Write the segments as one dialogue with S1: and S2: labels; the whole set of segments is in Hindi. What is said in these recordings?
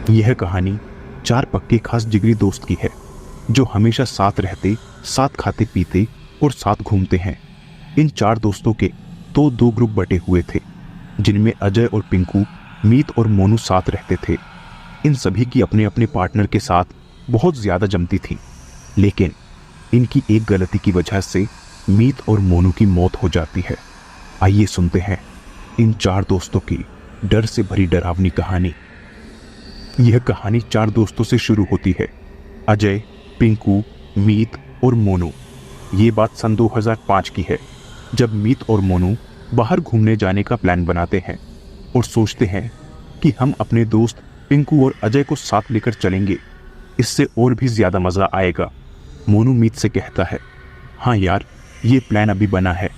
S1: यह कहानी चार पक्के खास जिगरी दोस्त की है जो हमेशा साथ रहते, साथ खाते पीते और साथ घूमते हैं। इन चार दोस्तों के तो दो ग्रुप बटे हुए थे, जिनमें अजय और पिंकू, मीत और मोनू साथ रहते थे। इन सभी की अपने अपने पार्टनर के साथ बहुत ज्यादा जमती थी, लेकिन इनकी एक गलती की वजह से मीत और मोनू की मौत हो जाती है। आइए सुनते हैं इन चार दोस्तों की डर से भरी डरावनी कहानी। यह कहानी चार दोस्तों से शुरू होती है, अजय, पिंकू, मीत और मोनू। ये बात सन 2005 की है, जब मीत और मोनू बाहर घूमने जाने का प्लान बनाते हैं और सोचते हैं कि हम अपने दोस्त पिंकू और अजय को साथ लेकर चलेंगे, इससे और भी ज्यादा मजा आएगा। मोनू मीत से कहता है, हाँ यार, ये प्लान अभी बना है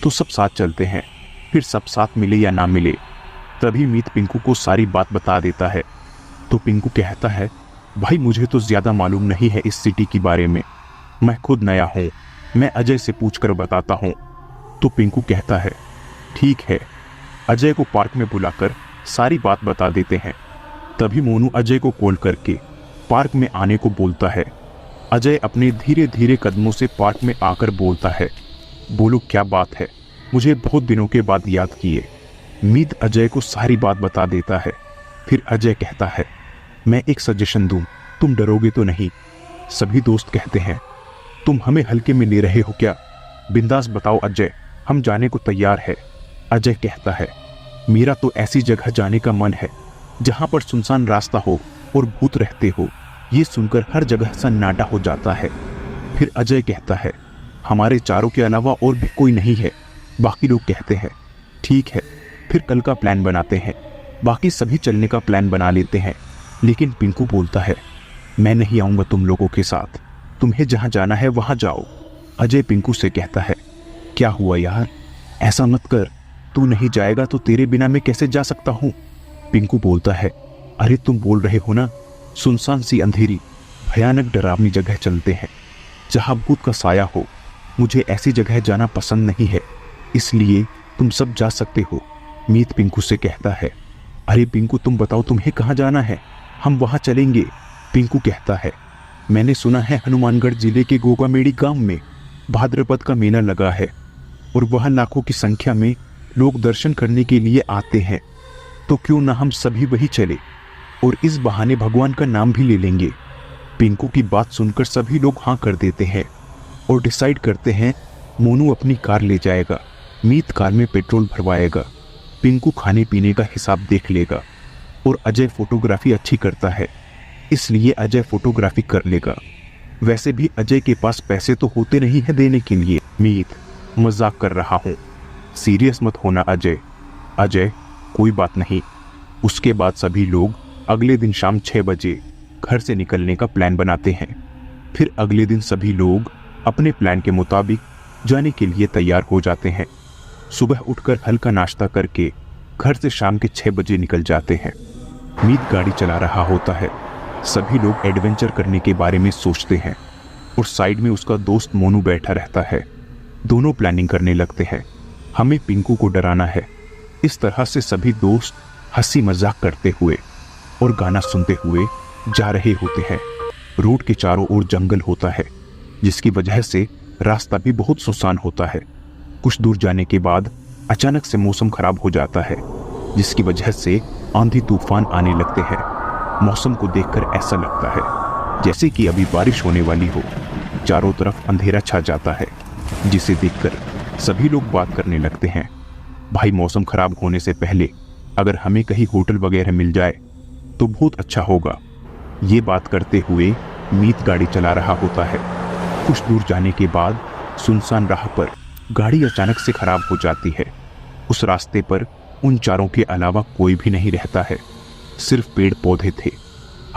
S1: तो सब साथ चलते हैं, फिर सब साथ मिले या ना मिले। तभी मीत पिंकू को सारी बात बता देता है। तो पिंकू कहता है, भाई मुझे तो ज्यादा मालूम नहीं है इस सिटी के बारे में, मैं खुद नया हूँ, मैं अजय से पूछकर बताता हूँ। तो पिंकू कहता है, ठीक है। अजय को पार्क में बुलाकर सारी बात बता देते हैं। तभी मोनू अजय को कॉल करके पार्क में आने को बोलता है। अजय अपने धीरे धीरे कदमों से पार्क में आकर बोलता है, बोलो क्या बात है, मुझे बहुत दिनों के बाद याद किए। मीत अजय को सारी बात बता देता है। फिर अजय कहता है, मैं एक सजेशन दूं, तुम डरोगे तो नहीं? सभी दोस्त कहते हैं, तुम हमें हल्के में ले रहे हो क्या? बिंदास बताओ अजय, हम जाने को तैयार है। अजय कहता है, मेरा तो ऐसी जगह जाने का मन है जहां पर सुनसान रास्ता हो और भूत रहते हो। ये सुनकर हर जगह सन्नाटा हो जाता है। फिर अजय कहता है, हमारे चारों के अलावा और भी कोई नहीं है। बाकी लोग कहते हैं, ठीक है, फिर कल का प्लान बनाते हैं। बाकी सभी चलने का प्लान बना लेते हैं, लेकिन पिंकू बोलता है, मैं नहीं आऊँगा तुम लोगों के साथ, तुम्हें जहाँ जाना है वहाँ जाओ। अजय पिंकू से कहता है, क्या हुआ यार, ऐसा मत कर, तू नहीं जाएगा तो तेरे बिना मैं कैसे जा सकता हूँ? पिंकू बोलता है, अरे तुम बोल रहे हो ना, सुनसान सी अंधेरी भयानक डरावनी जगह चलते हैं जहाँ भूत का साया हो। मुझे ऐसी जगह जाना पसंद नहीं है, इसलिए तुम सब जा सकते हो। मीत पिंकू से कहता है, अरे पिंकू तुम बताओ तुम्हें कहाँ जाना है, हम वहाँ चलेंगे। पिंकू कहता है, मैंने सुना है हनुमानगढ़ जिले के गोगामेड़ी गांव में भाद्रपद का मेला लगा है और वहाँ लाखों की संख्या में लोग दर्शन करने के लिए आते हैं, तो क्यों ना हम सभी वही चले और इस बहाने भगवान का नाम भी ले लेंगे। पिंकू की बात सुनकर सभी लोग हाँ कर देते हैं और डिसाइड करते हैं मोनू अपनी कार ले जाएगा, मीत कार में पेट्रोल भरवाएगा, पिंकू खाने पीने का हिसाब देख लेगा और अजय फोटोग्राफी अच्छी करता है, इसलिए अजय फोटोग्राफी कर लेगा। वैसे भी अजय के पास पैसे तो होते नहीं है देने के लिए। मीत, मजाक कर रहा हूँ, सीरियस मत होना अजय। अजय, कोई बात नहीं। उसके बाद सभी लोग अगले दिन शाम 6 बजे घर से निकलने का प्लान बनाते हैं। फिर अगले दिन सभी लोग अपने प्लान के मुताबिक जाने के लिए तैयार हो जाते हैं। सुबह उठकर हल्का नाश्ता करके घर से शाम के 6 बजे निकल जाते हैं। मीत गाड़ी चला रहा होता है। सभी लोग एडवेंचर करने के बारे में सोचते हैं और साइड में उसका दोस्त मोनू बैठा रहता है। दोनों प्लानिंग करने लगते हैं, हमें पिंकू को डराना है। इस तरह से सभी दोस्त हंसी मजाक करते हुए और गाना सुनते हुए जा रहे होते हैं। रोड के चारों ओर जंगल होता है, जिसकी वजह से रास्ता भी बहुत सुनसान होता है। कुछ दूर जाने के बाद अचानक से मौसम खराब हो जाता है, जिसकी वजह से आंधी तूफान आने लगते हैं। मौसम को देखकर ऐसा लगता है जैसे कि अभी बारिश होने वाली हो। चारों तरफ अंधेरा छा जाता है, जिसे देखकर सभी लोग बात करने लगते हैं, भाई मौसम खराब होने से पहले अगर हमें कहीं होटल वगैरह मिल जाए तो बहुत अच्छा होगा। ये बात करते हुए मीत गाड़ी चला रहा होता है। कुछ दूर जाने के बाद सुनसान राह पर गाड़ी अचानक से खराब हो जाती है। उस रास्ते पर उन चारों के अलावा कोई भी नहीं रहता है, सिर्फ पेड़ पौधे थे।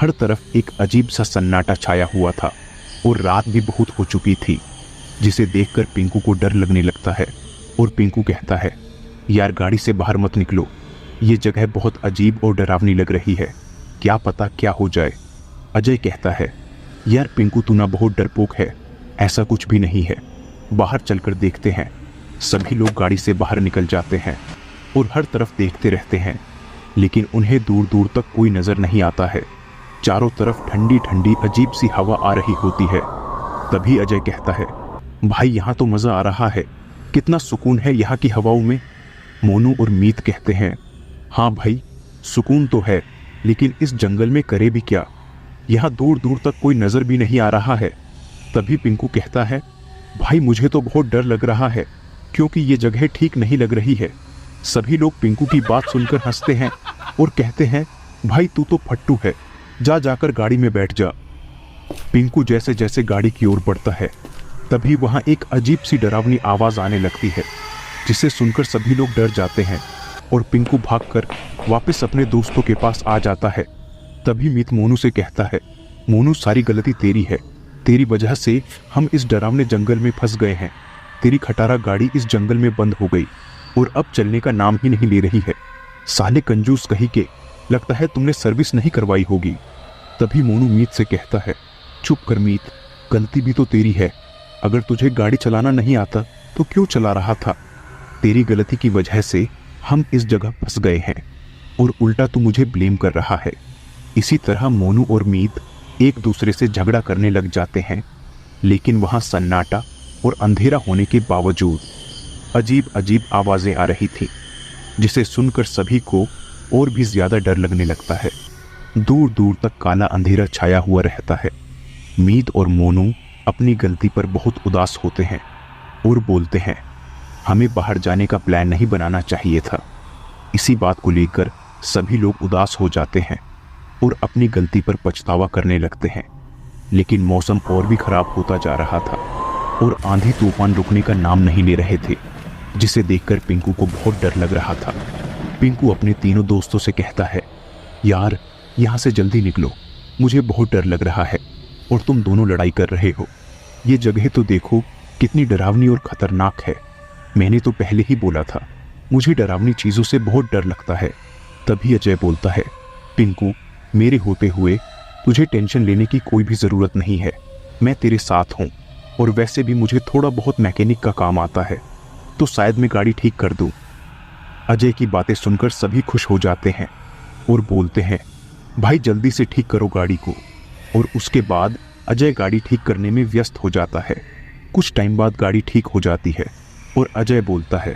S1: हर तरफ एक अजीब सा सन्नाटा छाया हुआ था और रात भी बहुत हो चुकी थी, जिसे देखकर पिंकू को डर लगने लगता है और पिंकू कहता है, यार गाड़ी से बाहर मत निकलो, ये जगह बहुत अजीब और डरावनी लग रही है, क्या पता क्या हो जाए। अजय कहता है, यार पिंकू तू ना बहुत डरपोक है, ऐसा कुछ भी नहीं है, बाहर चलकर देखते हैं। सभी लोग गाड़ी से बाहर निकल जाते हैं और हर तरफ देखते रहते हैं। लेकिन उन्हें दूर दूर तक कोई नजर नहीं आता है। चारों तरफ ठंडी ठंडी अजीब सी हवा आ रही होती है। तभी अजय कहता है, भाई यहाँ तो मजा आ रहा है, कितना सुकून है यहाँ की हवाओं में। मोनू और मीत कहते हैं, हाँ भाई सुकून तो है, लेकिन इस जंगल में करे भी क्या, यहाँ दूर दूर तक कोई नजर भी नहीं आ रहा है। तभी पिंकू कहता है, भाई मुझे तो बहुत डर लग रहा है, क्योंकि ये जगह ठीक नहीं लग रही है। सभी लोग पिंकू की बात सुनकर हंसते हैं और कहते हैं, भाई तू तो फट्टू है, जा जाकर गाड़ी में बैठ जा। पिंकू जैसे जैसे गाड़ी की ओर बढ़ता है, तभी वहां एक अजीब सी डरावनी आवाज आने लगती है, जिसे सुनकर सभी लोग डर जाते हैं और पिंकू भागकर वापस अपने दोस्तों के पास आ जाता है। तभी मीत मोनू से कहता है, मोनू सारी गलती तेरी है, तेरी वजह से हम इस डरावने जंगल में फंस गए हैं। तेरी खटारा गाड़ी इस जंगल में बंद हो गई और अब चलने का नाम ही नहीं ले रही है। साले कंजूस कहीं के, लगता है तुमने सर्विस नहीं करवाई होगी। तभी मोनू मीत से कहता है, चुप कर मीत, गलती भी तो तेरी है। अगर तुझे गाड़ी चलाना नहीं आता तो क्यों चला रहा था? तेरी गलती की वजह से हम इस जगह फंस गए हैं और उल्टा तू मुझे ब्लेम कर रहा है। इसी तरह मोनू और मीत एक दूसरे से झगड़ा करने लग जाते हैं, लेकिन वहां सन्नाटा और अंधेरा होने के बावजूद अजीब अजीब आवाजें आ रही थी, जिसे सुनकर सभी को और भी ज्यादा डर लगने लगता है। दूर दूर तक काला अंधेरा छाया हुआ रहता है। मीत और मोनू अपनी गलती पर बहुत उदास होते हैं और बोलते हैं, हमें बाहर जाने का प्लान नहीं बनाना चाहिए था। इसी बात को लेकर सभी लोग उदास हो जाते हैं और अपनी गलती पर पछतावा करने लगते हैं। लेकिन मौसम और भी खराब होता जा रहा था और आंधी तूफान रुकने का नाम नहीं ले रहे थे, जिसे देखकर पिंकू को बहुत डर लग रहा था। पिंकू अपने तीनों दोस्तों से कहता है, यार यहाँ से जल्दी निकलो, मुझे बहुत डर लग रहा है और तुम दोनों लड़ाई कर रहे हो। ये जगह तो देखो कितनी डरावनी और खतरनाक है। मैंने तो पहले ही बोला था, मुझे डरावनी चीज़ों से बहुत डर लगता है। तभी अजय बोलता है, पिंकू मेरे होते हुए तुझे टेंशन लेने की कोई भी ज़रूरत नहीं है, मैं तेरे साथ हूँ और वैसे भी मुझे थोड़ा बहुत मैकेनिक का काम आता है, तो शायद मैं गाड़ी ठीक कर दूँ। अजय की बातें सुनकर सभी खुश हो जाते हैं और बोलते हैं, भाई जल्दी से ठीक करो गाड़ी को। और उसके बाद अजय गाड़ी ठीक करने में व्यस्त हो जाता है। कुछ टाइम बाद गाड़ी ठीक हो जाती है और अजय बोलता है,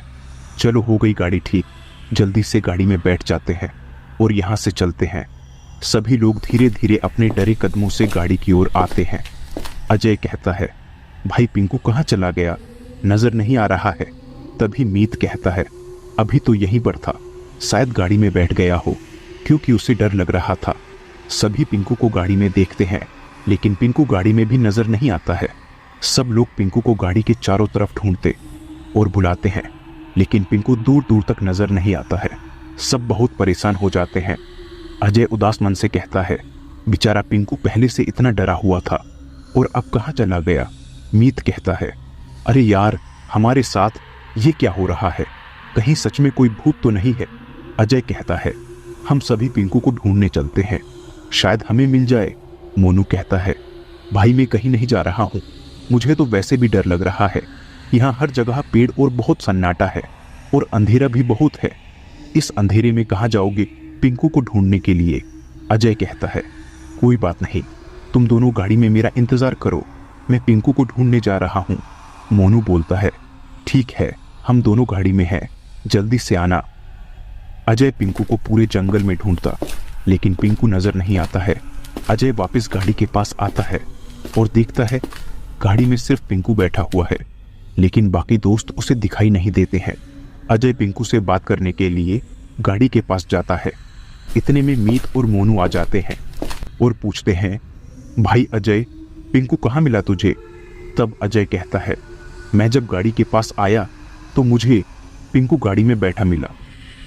S1: चलो हो गई गाड़ी ठीक, जल्दी से गाड़ी में बैठ जाते हैं और यहाँ से चलते हैं। सभी लोग धीरे धीरे अपने डरे कदमों से गाड़ी की ओर आते हैं। अजय कहता है, भाई पिंकू कहाँ चला गया, नजर नहीं आ रहा है। तभी मीत कहता है, अभी तो यहीं पर था, शायद गाड़ी में बैठ गया हो, क्योंकि उसे डर लग रहा था। सभी पिंकू को गाड़ी में देखते हैं, लेकिन पिंकू गाड़ी में भी नजर नहीं आता है। सब लोग पिंकू को गाड़ी के चारों तरफ ढूंढते और बुलाते हैं, लेकिन पिंकू दूर दूर तक नजर नहीं आता है। सब बहुत परेशान हो जाते हैं। अजय उदास मन से कहता है, बेचारा पिंकू पहले से इतना डरा हुआ था और अब कहाँ चला गया। मीत कहता है, अरे यार हमारे साथ ये क्या हो रहा है, कहीं सच में कोई भूत तो नहीं है। अजय कहता है, हम सभी पिंकू को ढूंढने चलते हैं, शायद हमें मिल जाए। मोनू कहता है, भाई मैं कहीं नहीं जा रहा हूँ, मुझे तो वैसे भी डर लग रहा है। यहाँ हर जगह पेड़ और बहुत सन्नाटा है और अंधेरा भी बहुत है। इस अंधेरे में कहाँ जाओगे पिंकू को ढूंढने के लिए। अजय कहता है, कोई बात नहीं, तुम दोनों गाड़ी में मेरा इंतजार करो, मैं पिंकू को ढूंढने जा रहा हूँ। मोनू बोलता है, ठीक है, हम दोनों गाड़ी में हैं, जल्दी से आना। अजय पिंकू को पूरे जंगल में ढूंढता, लेकिन पिंकू नजर नहीं आता है। अजय वापस गाड़ी के पास आता है और देखता है गाड़ी में सिर्फ पिंकू बैठा हुआ है, लेकिन बाकी दोस्त उसे दिखाई नहीं देते हैं। अजय पिंकू से बात करने के लिए गाड़ी के पास जाता है। इतने में मीत और मोनू आ जाते हैं और पूछते हैं, भाई अजय पिंकू कहाँ मिला तुझे। तब अजय कहता है, मैं जब गाड़ी के पास आया तो मुझे पिंकू गाड़ी में बैठा मिला।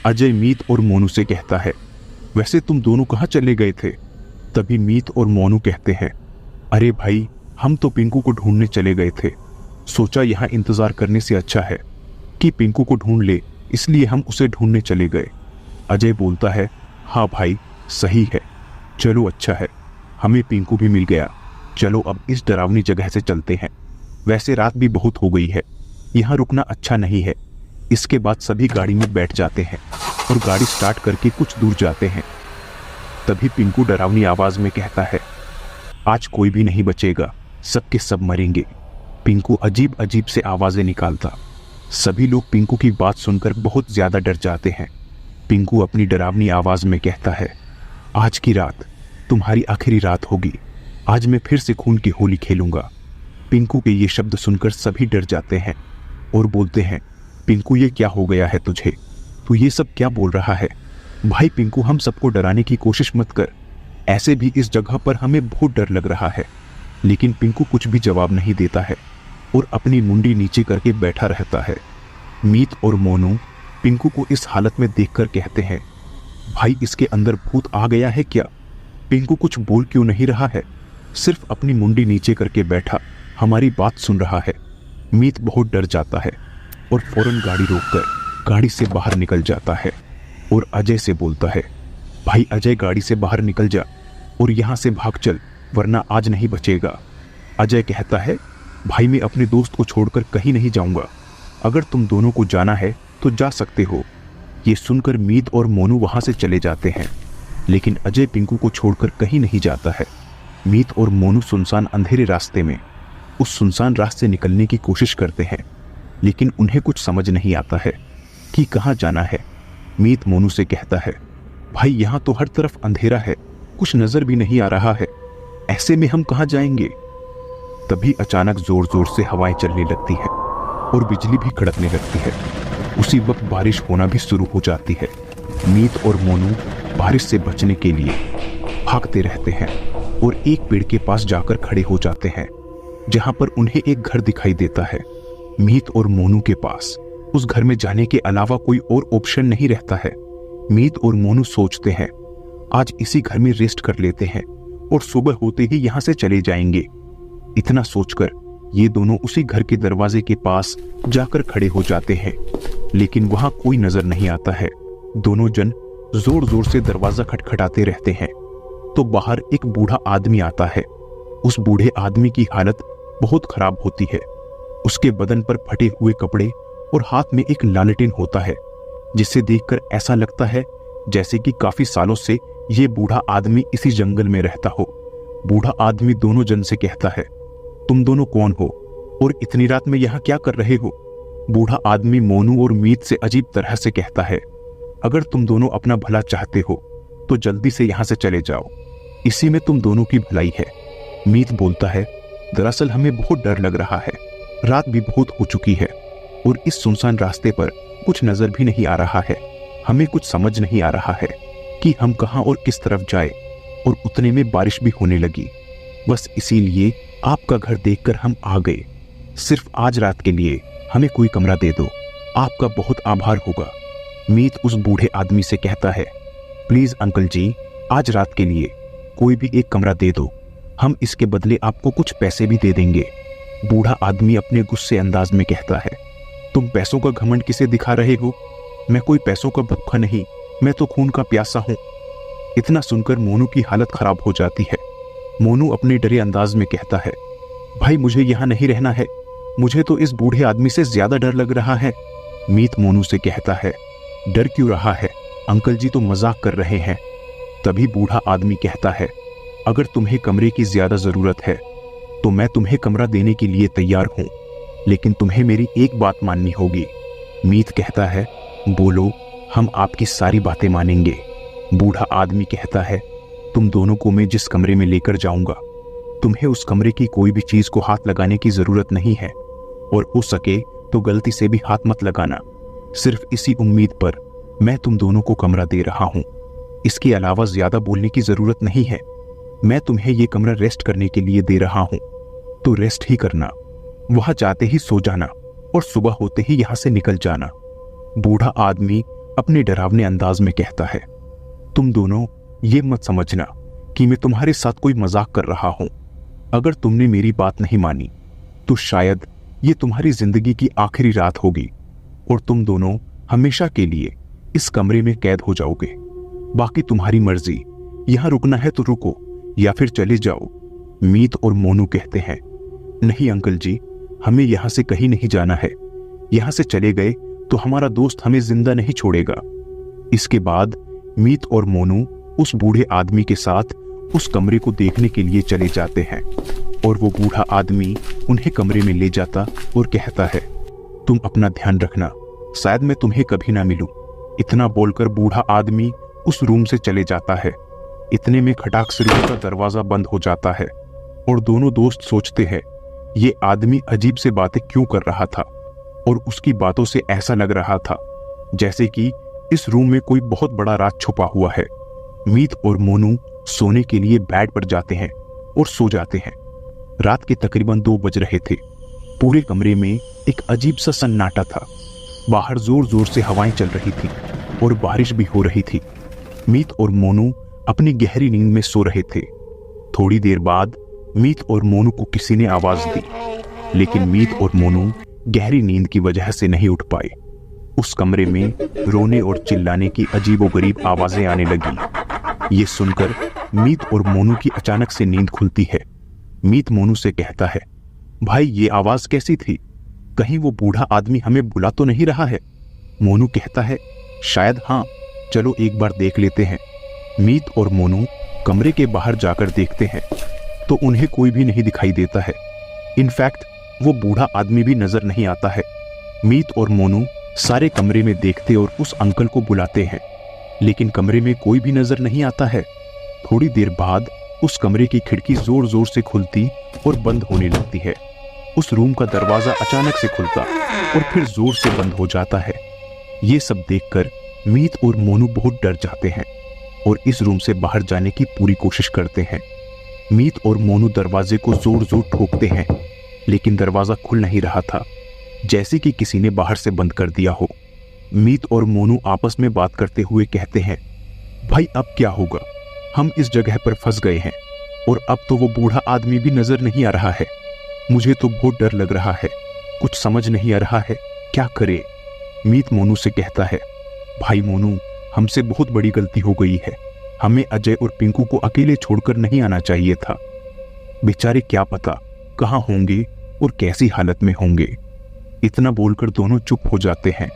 S1: अजय मीत और मोनू से कहता है, वैसे तुम दोनों कहाँ चले गए थे। तभी मीत और मोनू कहते हैं, अरे भाई हम तो पिंकू को ढूंढने चले गए थे, सोचा यहाँ इंतजार करने से अच्छा है कि पिंकू को ढूंढ ले, इसलिए हम उसे ढूंढने चले गए। अजय बोलता है, हाँ भाई सही है, चलो अच्छा है, हमें पिंकू भी मिल गया, चलो अब इस डरावनी जगह से चलते हैं। वैसे रात भी बहुत हो गई है, यहाँ रुकना अच्छा नहीं है। इसके बाद सभी गाड़ी में बैठ जाते हैं और गाड़ी स्टार्ट करके कुछ दूर जाते हैं। तभी पिंकू डरावनी आवाज में कहता है, आज कोई भी नहीं बचेगा, सबके सब मरेंगे। पिंकू अजीब अजीब से आवाजें निकालता। सभी लोग पिंकू की बात सुनकर बहुत ज्यादा डर जाते हैं। पिंकू अपनी डरावनी आवाज में कहता है, आज की रात तुम्हारी आखिरी रात होगी, आज मैं फिर से खून की होली खेलूंगा। पिंकू के ये शब्द सुनकर सभी डर जाते हैं और बोलते हैं, पिंकू ये क्या हो गया है तुझे, तू ये सब क्या बोल रहा है? भाई पिंकू, हम सबको डराने की कोशिश मत कर, ऐसे भी इस जगह पर हमें बहुत डर लग रहा है। लेकिन पिंकू कुछ भी जवाब नहीं देता है और अपनी मुंडी नीचे करके बैठा रहता है। मीत और मोनू पिंकू को इस हालत में देखकर कहते हैं, भाई इसके अंदर भूत आ गया है क्या? पिंकू कुछ बोल क्यों नहीं रहा है, सिर्फ अपनी मुंडी नीचे करके बैठा हमारी बात सुन रहा है। मीत बहुत डर जाता है और फौरन गाड़ी रोककर गाड़ी से बाहर निकल जाता है और अजय से बोलता है, भाई अजय गाड़ी से बाहर निकल जा और यहाँ से भाग चल, वरना आज नहीं बचेगा। अजय कहता है, भाई मैं अपने दोस्त को छोड़कर कहीं नहीं जाऊंगा, अगर तुम दोनों को जाना है तो जा सकते हो। ये सुनकर मीत और मोनू वहां से चले जाते हैं, लेकिन अजय पिंकू को छोड़कर कहीं नहीं जाता है। मीत और मोनू सुनसान अंधेरे रास्ते में उस सुनसान रास्ते निकलने की कोशिश करते हैं, लेकिन उन्हें कुछ समझ नहीं आता है कि कहाँ जाना है। मीत मोनू से कहता है, भाई यहाँ तो हर तरफ अंधेरा है, कुछ नजर भी नहीं आ रहा है, ऐसे में हम कहाँ जाएंगे? तभी अचानक जोर जोर से हवाएं चलने लगती है और बिजली भी कड़कने लगती है। उसी वक्त बारिश होना भी शुरू हो जाती है। मीत और मोनू बारिश से बचने के लिए भागते रहते हैं और एक पेड़ के पास जाकर खड़े हो जाते हैं, जहां पर उन्हें एक घर दिखाई देता है। मीत और मोनू के पास उस घर में जाने के अलावा कोई और ऑप्शन नहीं रहता है। मीत और मोनू सोचते हैं, आज इसी घर में रेस्ट कर लेते हैं और सुबह होते ही यहां से चले जाएंगे। इतना सोचकर ये दोनों उसी घर के दरवाजे के पास जाकर खड़े हो जाते हैं, लेकिन वहां कोई नजर नहीं आता है। दोनों जन जोर जोर से दरवाजा खटखटाते रहते हैं तो बाहर एक बूढ़ा आदमी आता है। उस बूढ़े आदमी की हालत बहुत खराब होती है। उसके बदन पर फटे हुए कपड़े और हाथ में एक लालटेन होता है, जिसे देखकर ऐसा लगता है जैसे कि काफी सालों से ये बूढ़ा आदमी इसी जंगल में रहता हो। बूढ़ा आदमी दोनों जन से कहता है, तुम दोनों कौन हो और इतनी रात में यहाँ क्या कर रहे हो? बूढ़ा आदमी मोनू और मीत से अजीब तरह से कहता है, अगर तुम दोनों अपना भला चाहते हो तो जल्दी से यहाँ से चले जाओ, इसी में तुम दोनों की भलाई है। मीत बोलता है, दरअसल हमें बहुत डर लग रहा है, रात भी बहुत हो चुकी है और इस सुनसान रास्ते पर कुछ नजर भी नहीं आ रहा है। हमें कुछ समझ नहीं आ रहा है कि हम कहां और किस तरफ जाए, और उतने में बारिश भी होने लगी। बस इसीलिए आपका घर देखकर हम आ गए। सिर्फ आज रात के लिए हमें कोई कमरा दे दो, आपका बहुत आभार होगा। मीत उस बूढ़े आदमी से कहता है, प्लीज अंकल जी, आज रात के लिए कोई भी एक कमरा दे दो, हम इसके बदले आपको कुछ पैसे भी दे देंगे। बूढ़ा आदमी अपने गुस्से अंदाज में कहता है, तुम पैसों का घमंड किसे दिखा रहे हो? मैं कोई पैसों का भूखा नहीं, मैं तो खून का प्यासा हूं। इतना सुनकर मोनू की हालत खराब हो जाती है। मोनू अपने डरे अंदाज में कहता है, भाई मुझे यहां नहीं रहना है, मुझे तो इस बूढ़े आदमी से ज्यादा डर लग रहा है। मीत मोनू से कहता है, डर क्यों रहा है, अंकल जी तो मजाक कर रहे हैं। तभी बूढ़ा आदमी कहता है, अगर तुम्हें कमरे की ज्यादा जरूरत है तो मैं तुम्हें कमरा देने के लिए तैयार हूं, लेकिन तुम्हें मेरी एक बात माननी होगी। मीत कहता है, बोलो, हम आपकी सारी बातें मानेंगे। बूढ़ा आदमी कहता है, तुम दोनों को मैं जिस कमरे में लेकर जाऊंगा, तुम्हें उस कमरे की कोई भी चीज को हाथ लगाने की जरूरत नहीं है, और हो सके तो गलती से भी हाथ मत लगाना। सिर्फ इसी उम्मीद पर मैं तुम दोनों को कमरा दे रहा हूं, इसके अलावा ज्यादा बोलने की जरूरत नहीं है। मैं तुम्हें यह कमरा रेस्ट करने के लिए दे रहा हूं, तो रेस्ट ही करना, वहां जाते ही सो जाना और सुबह होते ही यहां से निकल जाना। बूढ़ा आदमी अपने डरावने अंदाज में कहता है, तुम दोनों ये मत समझना कि मैं तुम्हारे साथ कोई मजाक कर रहा हूं। अगर तुमने मेरी बात नहीं मानी तो शायद ये तुम्हारी जिंदगी की आखिरी रात होगी और तुम दोनों हमेशा के लिए इस कमरे में कैद हो जाओगे। बाकी तुम्हारी मर्जी, यहां रुकना है तो रुको या फिर चले जाओ। मीत और मोनू कहते हैं, नहीं अंकल जी, हमें यहां से कहीं नहीं जाना है, यहां से चले गए तो हमारा दोस्त हमें जिंदा नहीं छोड़ेगा। इसके बाद मीत और मोनू उस बूढ़े आदमी के साथ उस कमरे को देखने के लिए चले जाते हैं और वो बूढ़ा आदमी उन्हें कमरे में ले जाता और कहता है, तुम अपना ध्यान रखना, शायद मैं तुम्हें कभी ना मिलूं। इतना बोलकर बूढ़ा आदमी उस रूम से चले जाता है। इतने में खटाक से रूम का दरवाजा बंद हो जाता है और दोनों दोस्त सोचते हैं ये आदमी अजीब से बातें क्यों कर रहा था, और उसकी बातों से ऐसा लग रहा था जैसे कि इस रूम में कोई बहुत बड़ा राज छुपा हुआ है। मीत और मोनू सोने के लिए बेड पर जाते हैं और सो जाते हैं। रात के तकरीबन 2 बज रहे थे। पूरे कमरे में एक अजीब सा सन्नाटा था। बाहर जोर जोर से हवाएं चल रही थी और बारिश भी हो रही थी। मीत और मोनू अपनी गहरी नींद में सो रहे थे। थोड़ी देर बाद मीत और मोनू को किसी ने आवाज दी, लेकिन मीत और मोनू गहरी नींद की वजह से नहीं उठ पाए। उस कमरे में रोने और चिल्लाने की अजीबोगरीब आवाजें आने लगी। ये सुनकर मीत और मोनू की अचानक से नींद खुलती है। मीत मोनू से कहता है, भाई ये आवाज कैसी थी? कहीं वो बूढ़ा आदमी हमें बुला तो नहीं रहा है? मोनू कहता है, शायद हाँ, चलो एक बार देख लेते हैं। मीत और मोनू कमरे के बाहर जाकर देखते हैं तो उन्हें कोई भी नहीं दिखाई देता है। इनफैक्ट वो बूढ़ा आदमी भी नजर नहीं आता है। मीत और मोनू सारे कमरे में देखते और उस अंकल को बुलाते हैं, लेकिन कमरे में कोई भी नजर नहीं आता है। थोड़ी देर बाद उस कमरे की खिड़की जोर जोर से खुलती और बंद होने लगती है। उस रूम का दरवाजा अचानक से खुलता और फिर जोर से बंद हो जाता है। ये सब देखकर मीत और मोनू बहुत डर जाते हैं और इस रूम से बाहर जाने की पूरी कोशिश करते हैं। मीत और मोनू दरवाजे को जोर जोर ठोकते हैं, लेकिन दरवाजा खुल नहीं रहा था, जैसे कि किसी ने बाहर से बंद कर दिया हो। मीत और मोनू आपस में बात करते हुए कहते हैं, भाई अब क्या होगा? हम इस जगह पर फंस गए हैं और अब तो वो बूढ़ा आदमी भी नजर नहीं आ रहा है। मुझे तो बहुत डर लग रहा है, कुछ समझ नहीं आ रहा है, क्या करे? मीत मोनू से कहता है, भाई मोनू, हमसे बहुत बड़ी गलती हो गई है। हमें अजय और पिंकू को अकेले छोड़कर नहीं आना चाहिए था। बेचारे क्या पता कहाँ होंगे और कैसी हालत में होंगे। इतना बोलकर दोनों चुप हो जाते हैं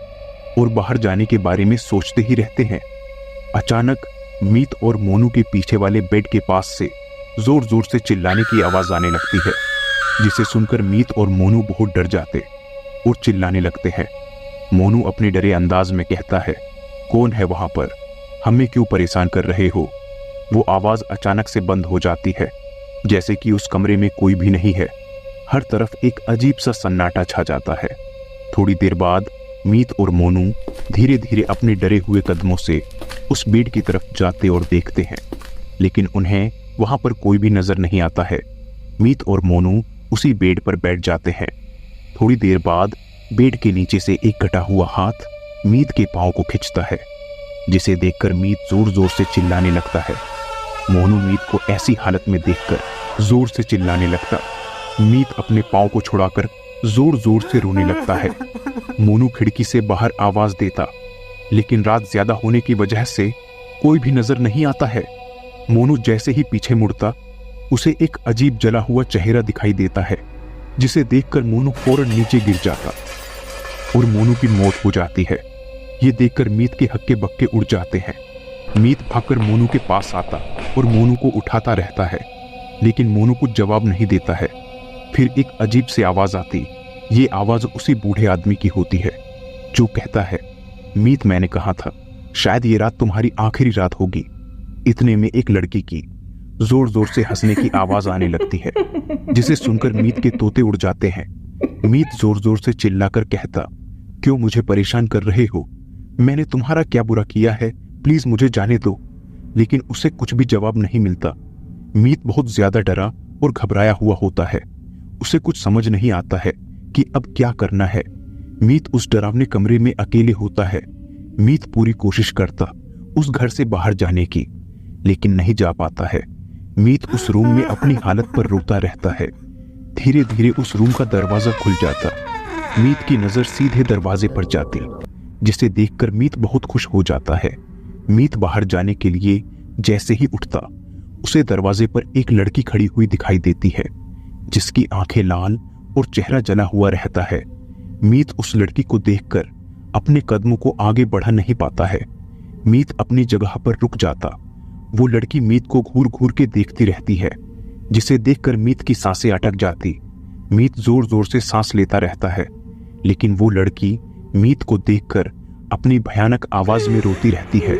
S1: और बाहर जाने के बारे में सोचते ही रहते हैं। अचानक मीत और मोनू के पीछे वाले बेड के पास से जोर जोर से चिल्लाने की आवाज आने लगती है, जिसे सुनकर मीत और मोनू बहुत डर जाते और चिल्लाने लगते हैं। मोनू अपने डरे अंदाज में कहता है, कौन है वहां पर? हमें क्यों परेशान कर रहे हो? वो आवाज अचानक से बंद हो जाती है, जैसे कि उस कमरे में कोई भी नहीं है। हर तरफ एक अजीब सा सन्नाटा छा जाता है। थोड़ी देर बाद मीत और मोनू धीरे धीरे अपने डरे हुए कदमों से उस बेड की तरफ जाते और देखते हैं, लेकिन उन्हें वहां पर कोई भी नजर नहीं आता है। मीत और मोनू उसी बेड पर बैठ जाते हैं। थोड़ी देर बाद बेड के नीचे से एक कटा हुआ हाथ मीत के पांव को खींचता है, जिसे देखकर मीत जोर जोर से चिल्लाने लगता है। मोनू मीत को ऐसी हालत में देखकर जोर से चिल्लाने लगता। मीत अपने पांव को छुड़ाकर जोर जोर से रोने लगता है। मोनू खिड़की से बाहर आवाज देता, लेकिन रात ज्यादा होने की वजह से कोई भी नजर नहीं आता है। मोनू जैसे ही पीछे मुड़ता, उसे एक अजीब जला हुआ चेहरा दिखाई देता है, जिसे देखकर मोनू फौरन नीचे गिर जाता और मोनू की मौत हो जाती है। ये देखकर मीत के हक्के बक्के उड़ जाते हैं। मीत भागकर मोनू के पास आता और मोनू को उठाता रहता है, लेकिन मोनू कुछ जवाब नहीं देता है। फिर एक अजीब सी आवाज आती। ये आवाज उसी बूढ़े आदमी की होती है, जो कहता है, मीत, मैंने कहा था शायद ये रात तुम्हारी आखिरी रात होगी। इतने में एक लड़की की जोर जोर से हंसने की आवाज आने लगती है, जिसे सुनकर मीत के तोते उड़ जाते हैं। मीत जोर जोर से चिल्लाकर कहता, क्यों मुझे परेशान कर रहे हो? मैंने तुम्हारा क्या बुरा किया है? प्लीज मुझे जाने दो। लेकिन उसे कुछ भी जवाब नहीं मिलता। मीत बहुत ज्यादा डरा और घबराया हुआ होता है। उसे कुछ समझ नहीं आता है कि अब क्या करना है। मीत उस डरावने कमरे में अकेले होता है। मीत पूरी कोशिश करता उस घर से बाहर जाने की, लेकिन नहीं जा पाता है। मीत उस रूम में अपनी हालत पर रोता रहता है। धीरे धीरे उस रूम का दरवाजा खुल जाता। मीत की नजर सीधे दरवाजे पर जाती, जिसे देखकर मीत बहुत खुश हो जाता है। मीत बाहर जाने के लिए जैसे ही उठता, उसे दरवाजे पर एक लड़की खड़ी हुई दिखाई देती है, जिसकी आंखें लाल और चेहरा जला हुआ रहता है। मीत उस लड़की को देखकर अपने कदमों को आगे बढ़ा नहीं पाता है। मीत अपनी जगह पर रुक जाता। वो लड़की मीत को घूर घूर के देखती रहती है, जिसे देखकर मीत की सांसें अटक जाती। मीत जोर जोर से सांस लेता रहता है, लेकिन वो लड़की मीत को देखकर अपनी भयानक आवाज में रोती रहती है,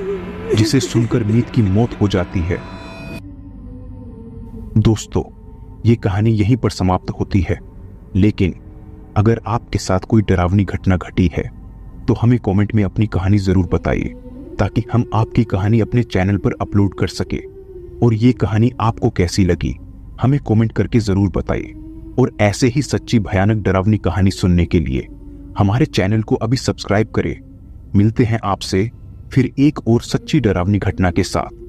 S1: जिसे सुनकर मीत की मौत हो जाती है। दोस्तों, ये कहानी यहीं पर समाप्त होती है, लेकिन अगर आपके साथ कोई डरावनी घटना घटी है तो हमें कमेंट में अपनी कहानी जरूर बताइए, ताकि हम आपकी कहानी अपने चैनल पर अपलोड कर सके। और ये कहानी आपको कैसी लगी हमें कमेंट करके जरूर बताइए। और ऐसे ही सच्ची भयानक डरावनी कहानी सुनने के लिए हमारे चैनल को अभी सब्सक्राइब करें। मिलते हैं आपसे फिर एक और सच्ची डरावनी घटना के साथ।